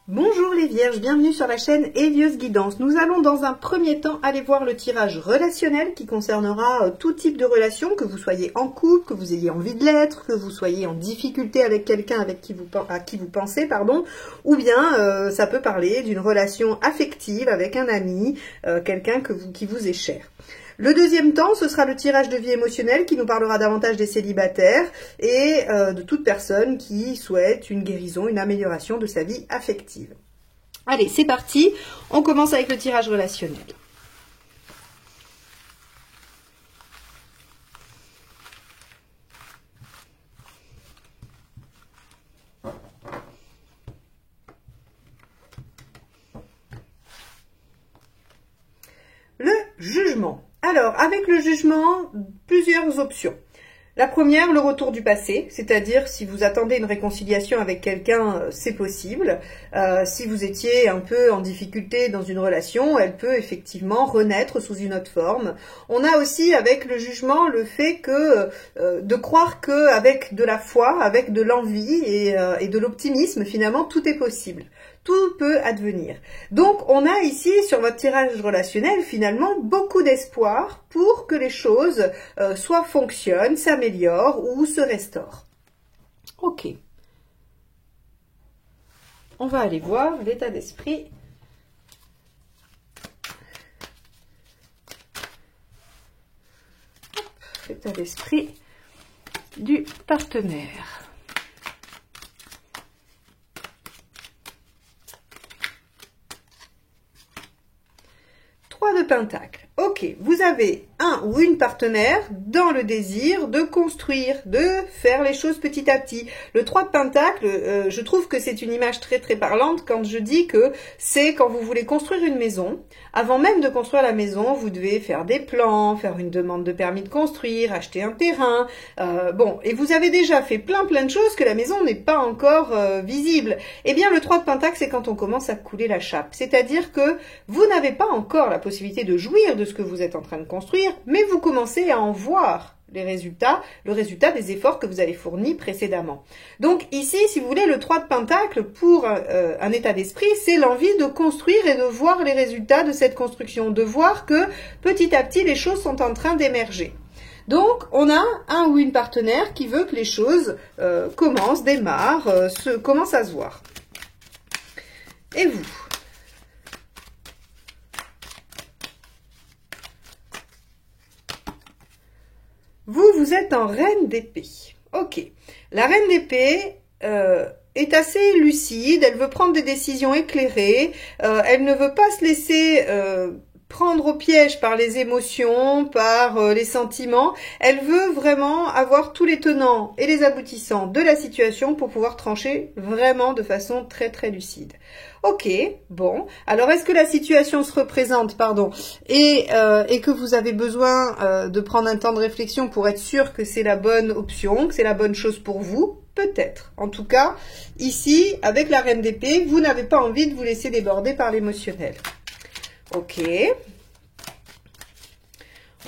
Bonjour les vierges, bienvenue sur la chaîne Élieuse Guidance. Nous allons dans un premier temps aller voir le tirage relationnel qui concernera tout type de relation, que vous soyez en couple, que vous ayez envie de l'être, que vous soyez en difficulté avec quelqu'un à qui vous pensez, ou bien ça peut parler d'une relation affective avec un ami, quelqu'un qui vous est cher. Le deuxième temps, ce sera le tirage de vie émotionnelle qui nous parlera davantage des célibataires et de toute personne qui souhaite une guérison, une amélioration de sa vie affective. Allez, c'est parti, on commence avec le tirage relationnel. Le jugement. Alors, avec le jugement, plusieurs options. La première, le retour du passé, c'est-à-dire si vous attendez une réconciliation avec quelqu'un, c'est possible. Si vous étiez un peu en difficulté dans une relation, elle peut effectivement renaître sous une autre forme. On a aussi avec le jugement le fait que de croire qu'avec de la foi, avec de l'envie et de l'optimisme, finalement, tout est possible. Tout peut advenir. Donc, on a ici, sur votre tirage relationnel, finalement, beaucoup d'espoir pour que les choses soit fonctionnent, s'améliorent ou se restaurent. Ok. On va aller voir l'état d'esprit. L'état d'esprit du partenaire. De Pentacle. Ok, vous avez un ou une partenaire dans le désir de construire, de faire les choses petit à petit. Le 3 de Pentacle, je trouve que c'est une image très très parlante quand je dis que c'est quand vous voulez construire une maison. Avant même de construire la maison, vous devez faire des plans, faire une demande de permis de construire, acheter un terrain. Et vous avez déjà fait plein de choses que la maison n'est pas encore visible. Eh bien, le 3 de Pentacle, c'est quand on commence à couler la chape. C'est-à-dire que vous n'avez pas encore la possibilité de jouir de ce que vous êtes en train de construire, mais vous commencez à en voir les résultats, le résultat des efforts que vous avez fournis précédemment. Donc ici, si vous voulez, le 3 de Pentacle, pour un état d'esprit, c'est l'envie de construire et de voir les résultats de cette construction, de voir que petit à petit, les choses sont en train d'émerger. Donc, on a un ou une partenaire qui veut que les choses commencent, démarrent, commencent à se voir. Et vous ? Vous êtes en reine d'épée. Ok. La reine d'épée est assez lucide, elle veut prendre des décisions éclairées, elle ne veut pas se laisser prendre au piège par les émotions, par les sentiments. Elle veut vraiment avoir tous les tenants et les aboutissants de la situation pour pouvoir trancher vraiment de façon très très lucide. Ok, bon. Alors, est-ce que la situation se représente, et que vous avez besoin de prendre un temps de réflexion pour être sûr que c'est la bonne option, que c'est la bonne chose pour vous? Peut-être. En tout cas, ici, avec la reine d'épée, vous n'avez pas envie de vous laisser déborder par l'émotionnel. Ok.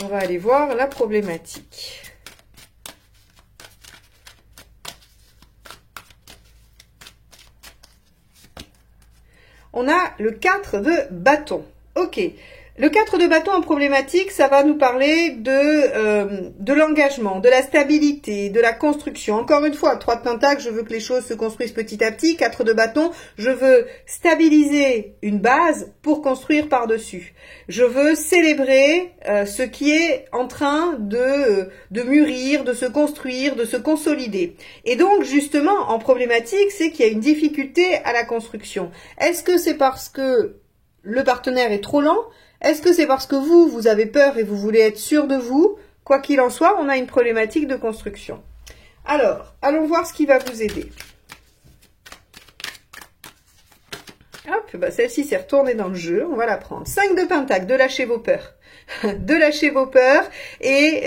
On va aller voir la problématique. On a le 4 de bâton. Ok. Le 4 de bâton en problématique, ça va nous parler de l'engagement, de la stabilité, de la construction. Encore une fois, 3 de pentacle, je veux que les choses se construisent petit à petit. 4 de bâton, je veux stabiliser une base pour construire par-dessus. Je veux célébrer ce qui est en train de mûrir, de se construire, de se consolider. Et donc, justement, en problématique, c'est qu'il y a une difficulté à la construction. Est-ce que c'est parce que le partenaire est trop lent ? Est-ce que c'est parce que vous avez peur et vous voulez être sûr de vous? Quoi qu'il en soit, on a une problématique de construction. Alors, allons voir ce qui va vous aider. Hop, celle-ci s'est retournée dans le jeu, on va la prendre. 5 de pentacle, de lâcher vos peurs. De lâcher vos peurs et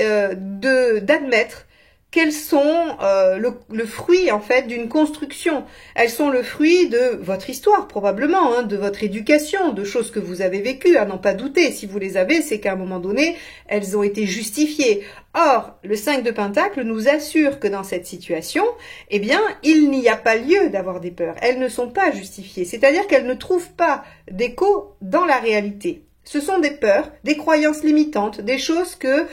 d'admettre qu'elles sont le fruit en fait d'une construction. Elles sont le fruit de votre histoire probablement, hein, de votre éducation, de choses que vous avez vécues, à n'en pas douter. Si vous les avez, c'est qu'à un moment donné, elles ont été justifiées. Or, le 5 de Pentacle nous assure que dans cette situation, eh bien, il n'y a pas lieu d'avoir des peurs. Elles ne sont pas justifiées, c'est-à-dire qu'elles ne trouvent pas d'écho dans la réalité. Ce sont des peurs, des croyances limitantes, des choses que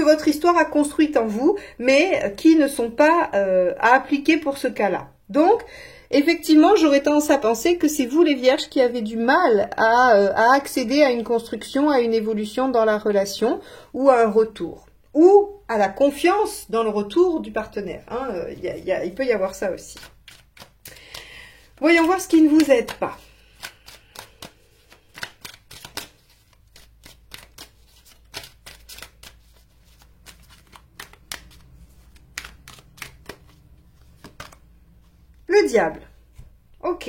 votre histoire a construites en vous, mais qui ne sont pas à appliquer pour ce cas-là. Donc, effectivement, j'aurais tendance à penser que c'est vous les Vierges qui avez du mal à accéder à une construction, à une évolution dans la relation ou à un retour. Ou à la confiance dans le retour du partenaire. Hein. Il peut y avoir ça aussi. Voyons voir ce qui ne vous aide pas. Le diable. Ok.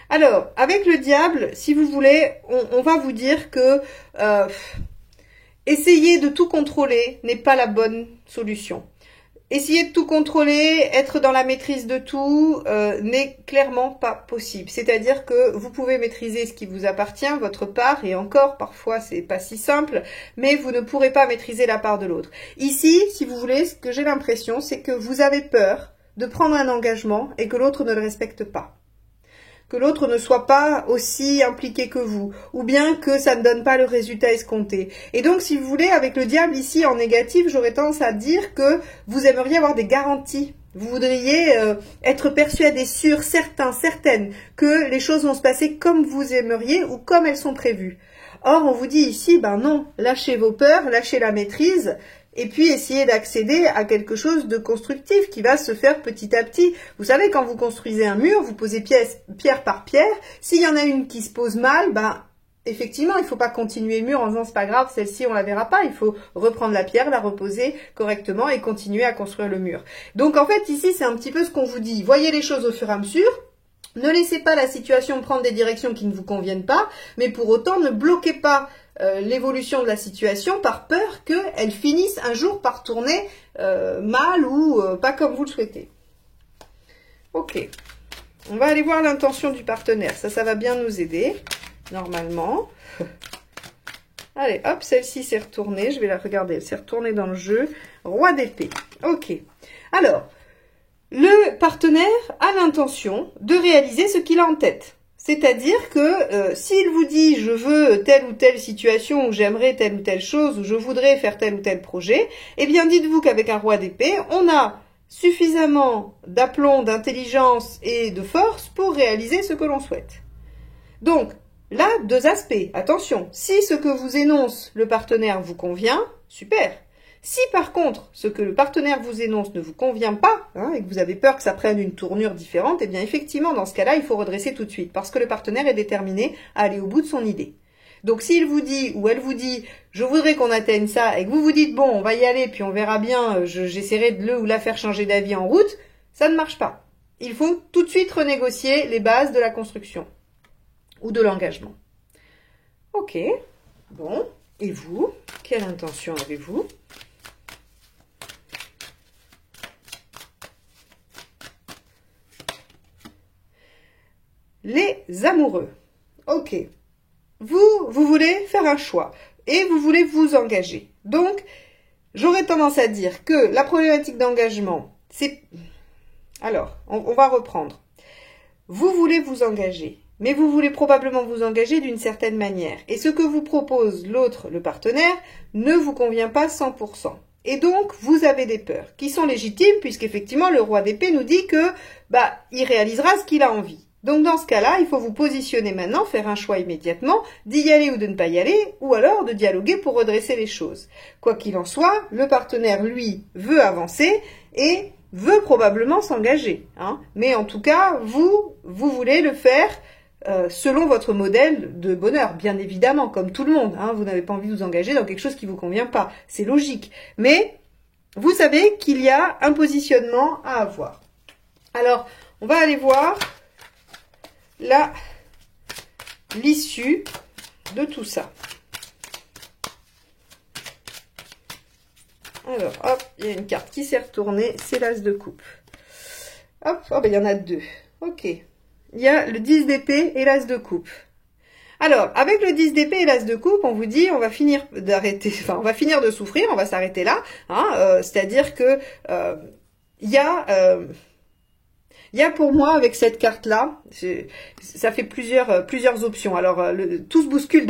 Alors, avec le diable, si vous voulez, on va vous dire que essayer de tout contrôler n'est pas la bonne solution. Essayer de tout contrôler, être dans la maîtrise de tout, n'est clairement pas possible. C'est-à-dire que vous pouvez maîtriser ce qui vous appartient, votre part, et encore, parfois, c'est pas si simple, mais vous ne pourrez pas maîtriser la part de l'autre. Ici, si vous voulez, ce que j'ai l'impression, c'est que vous avez peur de prendre un engagement et que l'autre ne le respecte pas. Que l'autre ne soit pas aussi impliqué que vous, ou bien que ça ne donne pas le résultat escompté. Et donc, si vous voulez, avec le diable ici en négatif, j'aurais tendance à dire que vous aimeriez avoir des garanties. Vous voudriez être persuadé, sûr, certain, certaine que les choses vont se passer comme vous aimeriez ou comme elles sont prévues. Or, on vous dit ici, ben non, lâchez vos peurs, lâchez la maîtrise, et puis essayez d'accéder à quelque chose de constructif qui va se faire petit à petit. Vous savez, quand vous construisez un mur, vous posez pierre par pierre. S'il y en a une qui se pose mal, ben effectivement, il ne faut pas continuer le mur en disant c'est pas grave, celle-ci on la verra pas. Il faut reprendre la pierre, la reposer correctement et continuer à construire le mur. Donc en fait, ici, c'est un petit peu ce qu'on vous dit. Voyez les choses au fur et à mesure. Ne laissez pas la situation prendre des directions qui ne vous conviennent pas, mais pour autant, ne bloquez pas l'évolution de la situation par peur qu'elle finisse un jour par tourner mal ou pas comme vous le souhaitez. Ok, on va aller voir l'intention du partenaire. Ça va bien nous aider, normalement. Allez, hop, celle-ci s'est retournée. Je vais la regarder, elle s'est retournée dans le jeu. Roi d'épée. Ok, alors, le partenaire a l'intention de réaliser ce qu'il a en tête. C'est-à-dire que s'il vous dit « je veux telle ou telle situation » ou « j'aimerais telle ou telle chose » ou « je voudrais faire tel ou tel projet », eh bien dites-vous qu'avec un roi d'épée, on a suffisamment d'aplomb, d'intelligence et de force pour réaliser ce que l'on souhaite. Donc, là, deux aspects. Attention, si ce que vous énonce le partenaire vous convient, super. Si par contre, ce que le partenaire vous énonce ne vous convient pas, hein, et que vous avez peur que ça prenne une tournure différente, eh bien effectivement, dans ce cas-là, il faut redresser tout de suite, parce que le partenaire est déterminé à aller au bout de son idée. Donc s'il vous dit, ou elle vous dit, je voudrais qu'on atteigne ça, et que vous vous dites, bon, on va y aller, puis on verra bien, j'essaierai de le ou la faire changer d'avis en route, ça ne marche pas. Il faut tout de suite renégocier les bases de la construction, ou de l'engagement. Ok, bon, et vous, quelle intention avez-vous ? Les amoureux. Ok. Vous voulez faire un choix et vous voulez vous engager. Donc, j'aurais tendance à dire que la problématique d'engagement, c'est... Alors, on va reprendre. Vous voulez vous engager, mais vous voulez probablement vous engager d'une certaine manière. Et ce que vous propose l'autre, le partenaire, ne vous convient pas 100%. Et donc, vous avez des peurs qui sont légitimes puisqu'effectivement, le roi d'épée nous dit que il réalisera ce qu'il a envie. Donc dans ce cas-là, il faut vous positionner maintenant, faire un choix immédiatement, d'y aller ou de ne pas y aller, ou alors de dialoguer pour redresser les choses. Quoi qu'il en soit, le partenaire, lui, veut avancer et veut probablement s'engager. Hein. Mais en tout cas, vous voulez le faire selon votre modèle de bonheur, bien évidemment, comme tout le monde. Hein. Vous n'avez pas envie de vous engager dans quelque chose qui ne vous convient pas. C'est logique. Mais vous savez qu'il y a un positionnement à avoir. Alors, on va aller voir... là, l'issue de tout ça. Alors, hop, il y a une carte qui s'est retournée, c'est l'as de coupe. Hop, oh, ben, il y en a deux. Ok. Il y a le 10 d'épée et l'as de coupe. Alors, avec le 10 d'épée et l'as de coupe, on vous dit, on va finir d'arrêter, enfin, on va finir de souffrir, on va s'arrêter là. Hein, c'est-à-dire que il y a pour moi, avec cette carte-là, ça fait plusieurs options. Alors, tout se bouscule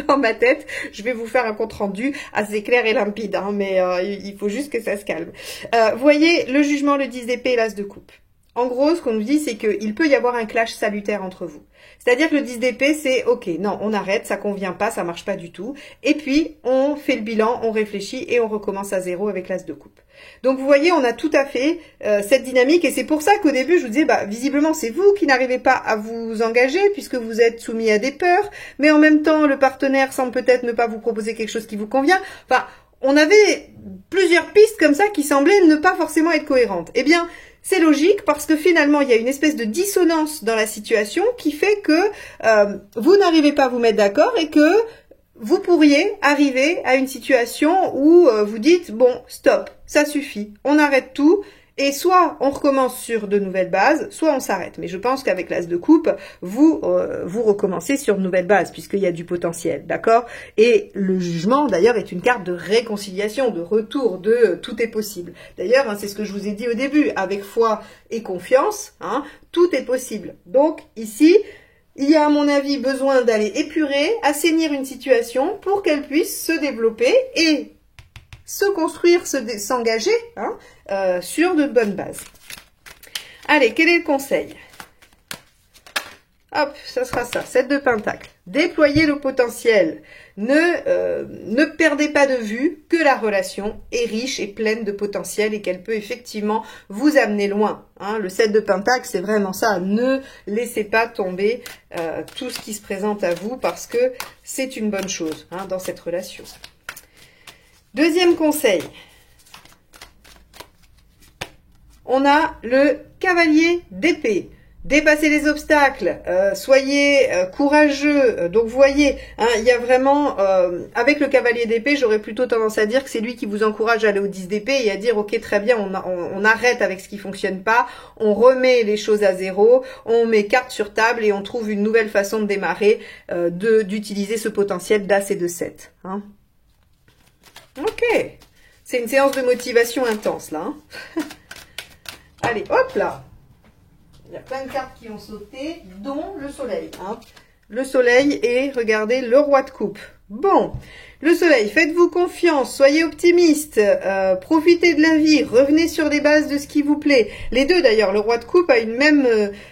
dans ma tête. Je vais vous faire un compte-rendu assez clair et limpide, hein, mais il faut juste que ça se calme. Vous voyez, le jugement, le 10 d'épée et l'as de coupe. En gros, ce qu'on nous dit, c'est qu'il peut y avoir un clash salutaire entre vous. C'est-à-dire que le 10 d'épée, c'est « Ok, non, on arrête, ça convient pas, ça marche pas du tout. » Et puis, on fait le bilan, on réfléchit et on recommence à zéro avec l'as de coupe. Donc, vous voyez, on a tout à fait cette dynamique. Et c'est pour ça qu'au début, je vous disais, bah, visiblement, c'est vous qui n'arrivez pas à vous engager puisque vous êtes soumis à des peurs. Mais en même temps, le partenaire semble peut-être ne pas vous proposer quelque chose qui vous convient. Enfin, on avait plusieurs pistes comme ça qui semblaient ne pas forcément être cohérentes. Eh bien, c'est logique parce que finalement, il y a une espèce de dissonance dans la situation qui fait que vous n'arrivez pas à vous mettre d'accord et que vous pourriez arriver à une situation où vous dites « Bon, stop, ça suffit, on arrête tout ». Et soit on recommence sur de nouvelles bases, soit on s'arrête. Mais je pense qu'avec l'as de coupe, vous recommencez sur de nouvelles bases, puisqu'il y a du potentiel, d'accord? Et le jugement, d'ailleurs, est une carte de réconciliation, de retour, de tout est possible. D'ailleurs, hein, c'est ce que je vous ai dit au début, avec foi et confiance, hein, tout est possible. Donc, ici, il y a, à mon avis, besoin d'aller épurer, assainir une situation pour qu'elle puisse se développer et se construire, s'engager hein, sur de bonnes bases. Allez, quel est le conseil? Hop, ça sera ça, 7 de pentacle. Déployez le potentiel. Ne perdez pas de vue que la relation est riche et pleine de potentiel et qu'elle peut effectivement vous amener loin. Hein. Le 7 de pentacle, c'est vraiment ça. Ne laissez pas tomber tout ce qui se présente à vous parce que c'est une bonne chose hein, dans cette relation. Deuxième conseil, on a le cavalier d'épée. Dépassez les obstacles, soyez courageux. Donc vous voyez, hein, il y a vraiment, avec le cavalier d'épée, j'aurais plutôt tendance à dire que c'est lui qui vous encourage à aller au 10 d'épée et à dire ok très bien, on arrête avec ce qui fonctionne pas, on remet les choses à zéro, on met carte sur table et on trouve une nouvelle façon de démarrer, d'utiliser ce potentiel d'as et de 7. Hein. Ok, c'est une séance de motivation intense là. Hein. Allez, hop là. Il y a plein de cartes qui ont sauté, dont le soleil. Hein. Le soleil et, regardez, le roi de coupe. Bon, le soleil, faites-vous confiance, soyez optimiste, profitez de la vie, revenez sur des bases de ce qui vous plaît. Les deux d'ailleurs, le roi de coupe a une même,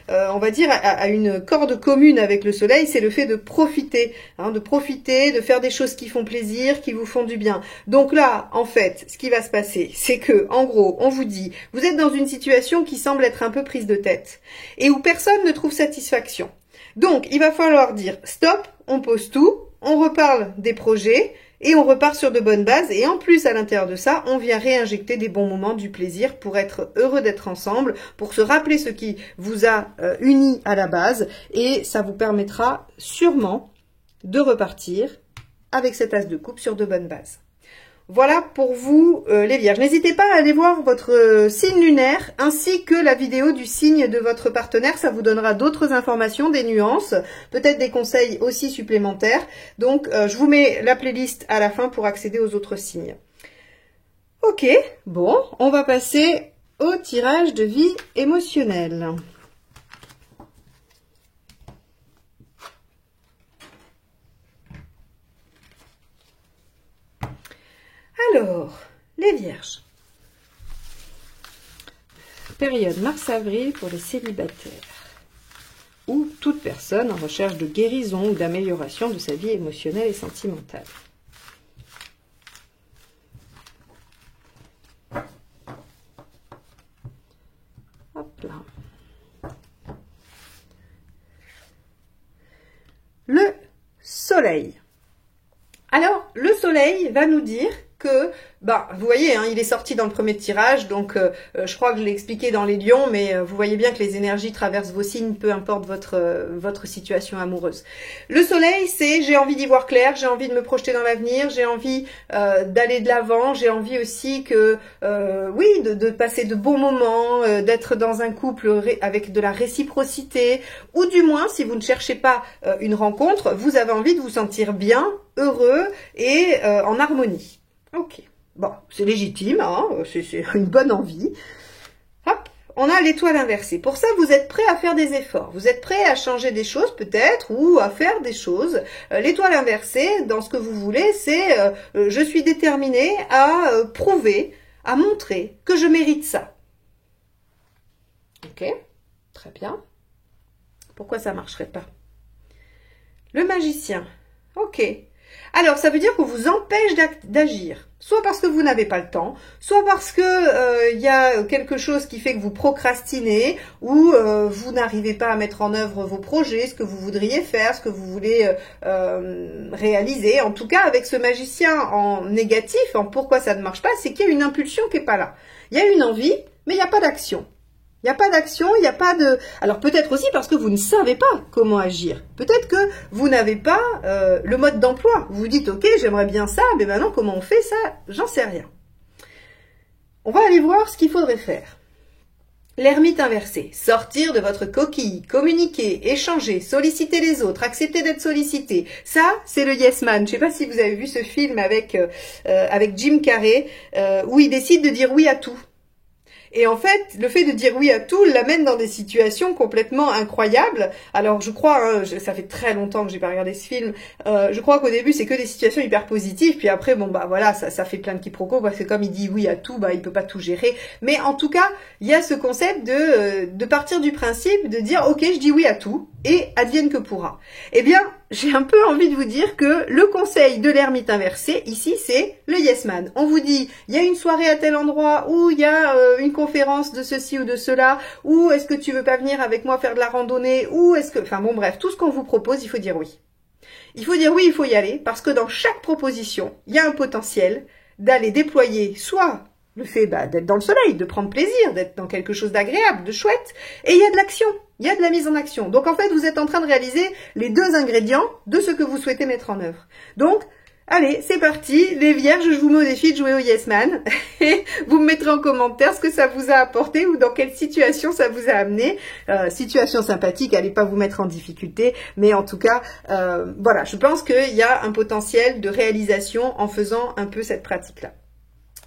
on va dire, a une corde commune avec le soleil, c'est le fait de profiter, hein, de faire des choses qui font plaisir, qui vous font du bien. Donc là, en fait, ce qui va se passer, c'est que, en gros, on vous dit, vous êtes dans une situation qui semble être un peu prise de tête et où personne ne trouve satisfaction. Donc, il va falloir dire stop, on pose tout, on reparle des projets et on repart sur de bonnes bases. Et en plus, à l'intérieur de ça, on vient réinjecter des bons moments, du plaisir pour être heureux d'être ensemble, pour se rappeler ce qui vous a unis à la base. Et ça vous permettra sûrement de repartir avec cet as de coupe sur de bonnes bases. Voilà pour vous les vierges. N'hésitez pas à aller voir votre signe lunaire ainsi que la vidéo du signe de votre partenaire. Ça vous donnera d'autres informations, des nuances, peut-être des conseils aussi supplémentaires. Donc, je vous mets la playlist à la fin pour accéder aux autres signes. Ok, bon, on va passer au tirage de vie émotionnelle. Alors, les vierges. Période mars-avril pour les célibataires. Ou toute personne en recherche de guérison ou d'amélioration de sa vie émotionnelle et sentimentale. Hop là. Le soleil. Alors, le soleil va nous dire que, bah, vous voyez, hein, il est sorti dans le premier tirage, donc je crois que je l'ai expliqué dans les lions, mais vous voyez bien que les énergies traversent vos signes, peu importe votre situation amoureuse. Le soleil, c'est j'ai envie d'y voir clair, j'ai envie de me projeter dans l'avenir, j'ai envie d'aller de l'avant, j'ai envie aussi que, oui, de passer de bons moments, d'être dans un couple avec de la réciprocité, ou du moins, si vous ne cherchez pas une rencontre, vous avez envie de vous sentir bien, heureux et en harmonie. Ok, bon, c'est légitime, hein, c'est une bonne envie. Hop, on a l'étoile inversée. Pour ça, vous êtes prêt à faire des efforts. Vous êtes prêt à changer des choses peut-être ou à faire des choses. L'étoile inversée, dans ce que vous voulez, c'est je suis déterminée à prouver, à montrer que je mérite ça. Ok, très bien. Pourquoi ça ne marcherait pas? Le magicien. Ok. Alors, ça veut dire qu'on vous empêche d'agir. Soit parce que vous n'avez pas le temps, soit parce que y a quelque chose qui fait que vous procrastinez ou vous n'arrivez pas à mettre en œuvre vos projets, ce que vous voudriez faire, ce que vous voulez réaliser. En tout cas, avec ce magicien en négatif, en pourquoi ça ne marche pas, c'est qu'il y a une impulsion qui n'est pas là. Il y a une envie, mais il n'y a pas d'action. Il n'y a pas d'action, il n'y a pas de... Alors peut-être aussi parce que vous ne savez pas comment agir. Peut-être que vous n'avez pas le mode d'emploi. Vous vous dites, ok, j'aimerais bien ça, mais maintenant comment on fait ça? J'en sais rien. On va aller voir ce qu'il faudrait faire. L'ermite inversé, sortir de votre coquille, communiquer, échanger, solliciter les autres, accepter d'être sollicité. Ça, c'est le Yes Man. Je ne sais pas si vous avez vu ce film avec Jim Carrey, où il décide de dire oui à tout. Et en fait, le fait de dire oui à tout l'amène dans des situations complètement incroyables. Alors, je crois, hein, ça fait très longtemps que j'ai pas regardé ce film, je crois qu'au début, c'est que des situations hyper positives, puis après, bon, bah voilà, ça fait plein de quiproquos, parce que comme il dit oui à tout, bah il peut pas tout gérer. Mais en tout cas, il y a ce concept de partir du principe de dire, ok, je dis oui à tout, et advienne que pourra. Eh bien, j'ai un peu envie de vous dire que le conseil de l'ermite inversé, ici, c'est le Yes Man. On vous dit, il y a une soirée à tel endroit, ou il y a une conférence de ceci ou de cela, ou est-ce que tu veux pas venir avec moi faire de la randonnée, ou est-ce que... Enfin bon, bref, tout ce qu'on vous propose, il faut dire oui. Il faut dire oui, il faut y aller, parce que dans chaque proposition, il y a un potentiel d'aller déployer soit le fait d'être dans le soleil, de prendre plaisir, d'être dans quelque chose d'agréable, de chouette, et il y a de l'action, il y a de la mise en action. Donc en fait, vous êtes en train de réaliser les deux ingrédients de ce que vous souhaitez mettre en œuvre. Donc, allez, c'est parti, les vierges, je vous mets au défi de jouer au Yes Man, et vous me mettrez en commentaire ce que ça vous a apporté ou dans quelle situation ça vous a amené. Situation sympathique, allez pas vous mettre en difficulté, mais en tout cas, voilà, je pense qu'il y a un potentiel de réalisation en faisant un peu cette pratique-là.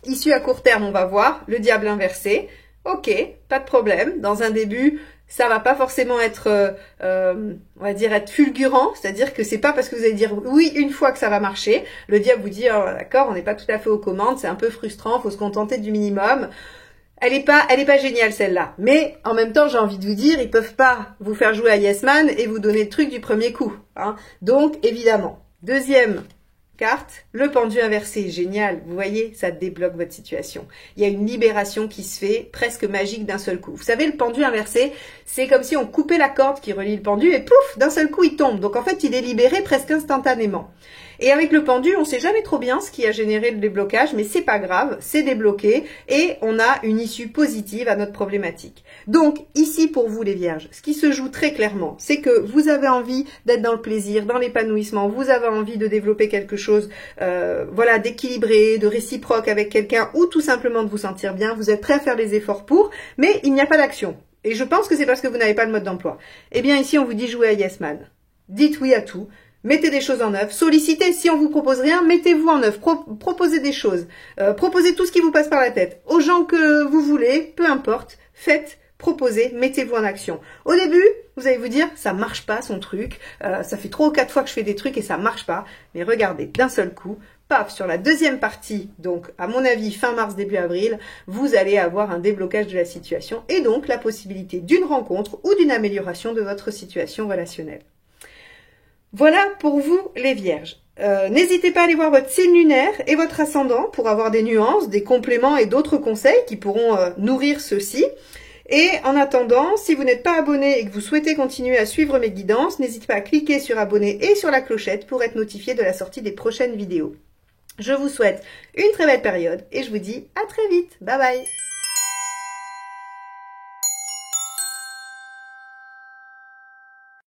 Issue à court terme, on va voir, le diable inversé. Ok, pas de problème. Dans un début, ça va pas forcément être, on va dire, être fulgurant. C'est-à-dire que c'est pas parce que vous allez dire oui une fois que ça va marcher. Le diable vous dit, oh, d'accord, on n'est pas tout à fait aux commandes, c'est un peu frustrant, faut se contenter du minimum. Elle est pas géniale celle-là. Mais en même temps, j'ai envie de vous dire, ils peuvent pas vous faire jouer à Yes Man et vous donner le truc du premier coup. Hein. Donc, évidemment. Deuxième carte, le pendu inversé, génial, vous voyez, ça débloque votre situation. Il y a une libération qui se fait presque magique d'un seul coup. Vous savez, le pendu inversé, c'est comme si on coupait la corde qui relie le pendu et pouf, d'un seul coup il tombe. Donc en fait, il est libéré presque instantanément. Et avec le pendu, on sait jamais trop bien ce qui a généré le déblocage, mais c'est pas grave, c'est débloqué et on a une issue positive à notre problématique. Donc ici pour vous les vierges, ce qui se joue très clairement, c'est que vous avez envie d'être dans le plaisir, dans l'épanouissement, vous avez envie de développer quelque chose, voilà, d'équilibré, de réciproque avec quelqu'un ou tout simplement de vous sentir bien, vous êtes prêt à faire les efforts pour, mais il n'y a pas d'action. Et je pense que c'est parce que vous n'avez pas le mode d'emploi. Eh bien ici on vous dit jouer à Yes Man. Dites oui à tout. Mettez des choses en œuvre, sollicitez, si on vous propose rien, mettez-vous en œuvre, proposez des choses, proposez tout ce qui vous passe par la tête, aux gens que vous voulez, peu importe, faites, proposez, mettez-vous en action. Au début, vous allez vous dire, ça marche pas son truc, ça fait 3 ou 4 fois que je fais des trucs et ça marche pas, mais regardez, d'un seul coup, paf, sur la deuxième partie, donc à mon avis fin mars, début avril, vous allez avoir un déblocage de la situation et donc la possibilité d'une rencontre ou d'une amélioration de votre situation relationnelle. Voilà pour vous les vierges. N'hésitez pas à aller voir votre signe lunaire et votre ascendant pour avoir des nuances, des compléments et d'autres conseils qui pourront nourrir ceux-ci. Et en attendant, si vous n'êtes pas abonné et que vous souhaitez continuer à suivre mes guidances, n'hésitez pas à cliquer sur abonner et sur la clochette pour être notifié de la sortie des prochaines vidéos. Je vous souhaite une très belle période et je vous dis à très vite. Bye bye.